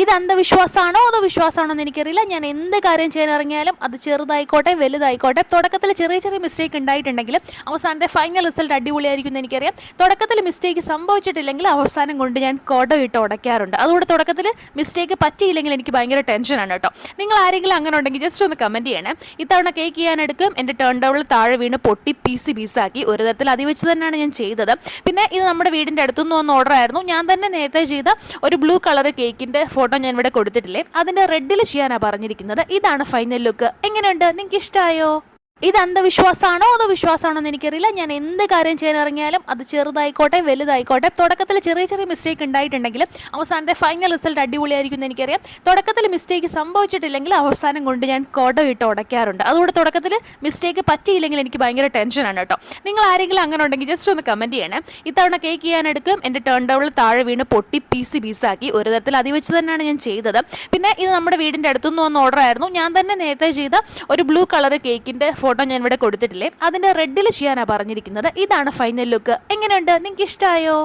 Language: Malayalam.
ഇത് അന്ധവിശ്വാസമാണോ അതോ വിശ്വാസമാണോ എന്ന് എനിക്കറിയില്ല. ഞാൻ എന്ത് കാര്യം ചെയ്യാൻ ഇറങ്ങിയാലും അത് ചെറുതായിക്കോട്ടെ വലുതായിക്കോട്ടെ, തുടക്കത്തിൽ ചെറിയ ചെറിയ മിസ്റ്റേക്ക് ഉണ്ടായിട്ടുണ്ടെങ്കിലും അവസാനത്തെ ഫൈനൽ റിസൾട്ട് അടിപൊളിയായിരിക്കും എന്ന് എനിക്കറിയാം. തുടക്കത്തിൽ മിസ്റ്റേക്ക് സംഭവിച്ചിട്ടില്ലെങ്കിൽ അവസാനം കൊണ്ട് ഞാൻ ഇട്ട് ഉടയ്ക്കാറുണ്ട്. അതുകൊണ്ട് തുടക്കത്തിൽ മിസ്റ്റേക്ക് പറ്റിയില്ലെങ്കിൽ എനിക്ക് ഭയങ്കര ടെൻഷനാണ് കേട്ടോ. നിങ്ങൾ ആരെങ്കിലും അങ്ങനെ ഉണ്ടെങ്കിൽ ജസ്റ്റ് ഒന്ന് കമൻറ്റ് ചെയ്യണേ. ഇത്തവണ കേക്ക് ചെയ്യാനെടുക്കും, എൻ്റെ ടേൺ ടൗണിൽ താഴെ വീണ് പൊട്ടി പീസാക്കി. ഒരു തരത്തിൽ അതിവെച്ച് തന്നെയാണ് ഞാൻ ചെയ്തത്. പിന്നെ ഇത് നമ്മുടെ വീടിൻ്റെ അടുത്തുനിന്ന് വന്ന ഓർഡർ ആയിരുന്നു. ഞാൻ തന്നെ നേരത്തെ ചെയ്ത ഒരു ബ്ലൂ കളർ കേക്കിൻ്റെ ഫോട്ടോ ഞാൻ ഇവിടെ കൊടുത്തിട്ടില്ലേ, അതിൻ്റെ റെഡിൽ ചെയ്യാനാണ് പറഞ്ഞിരിക്കുന്നത്. ഇതാണ് ഫൈനൽ ലുക്ക്. എങ്ങനെയുണ്ട്? നിങ്ങൾക്ക് ഇഷ്ടമായോ? ഇത് അന്ധവിശ്വാസമാണോ അതോ വിശ്വാസമാണോ എന്ന് എനിക്കറിയില്ല. ഞാൻ എന്ത് കാര്യം ചെയ്യാൻ ഇറങ്ങിയാലും അത് ചെറുതായിക്കോട്ടെ വലുതായിക്കോട്ടെ, തുടക്കത്തിൽ ചെറിയ ചെറിയ മിസ്റ്റേക്ക് ഉണ്ടായിട്ടുണ്ടെങ്കിലും അവസാനത്തെ ഫൈനൽ റിസൾട്ട് അടിപൊളിയായിരിക്കും എന്ന് എനിക്കറിയാം. തുടക്കത്തിൽ മിസ്റ്റേക്ക് സംഭവിച്ചിട്ടില്ലെങ്കിൽ അവസാനം കൊണ്ട് ഞാൻ ഇട്ട് ഉടയ്ക്കാറുണ്ട്. അതുകൊണ്ട് തുടക്കത്തിൽ മിസ്റ്റേക്ക് പറ്റിയില്ലെങ്കിൽ എനിക്ക് ഭയങ്കര ടെൻഷനാണ് കേട്ടോ. നിങ്ങൾ ആരെങ്കിലും അങ്ങനെ ഉണ്ടെങ്കിൽ ജസ്റ്റ് ഒന്ന് കമൻറ്റ് ചെയ്യണേ. ഇത്തവണ കേക്ക് ചെയ്യാനെടുക്കും, എൻ്റെ ടേൺ ടൗണിൽ താഴെ വീണ് പൊട്ടി പീസാക്കി. ഒരു തരത്തിൽ അതിവെച്ച് തന്നെയാണ് ഞാൻ ചെയ്തത്. പിന്നെ ഇത് നമ്മുടെ വീടിൻ്റെ അടുത്തുനിന്ന് വന്ന ഓർഡർ ആയിരുന്നു. ഞാൻ തന്നെ നേരത്തെ ചെയ്ത ഒരു ബ്ലൂ കളർ കേക്കിൻ്റെ ഫോട്ടോ ഞാൻ ഇവിടെ കൊടുത്തിട്ടില്ലേ, അതിൻ്റെ റെഡിൽ ചെയ്യാനാണ് പറഞ്ഞിരിക്കുന്നത്. ഇതാണ് ഫൈനൽ ലുക്ക്. എങ്ങനെയുണ്ട്? നിങ്ങൾക്ക് ഇഷ്ടമായോ?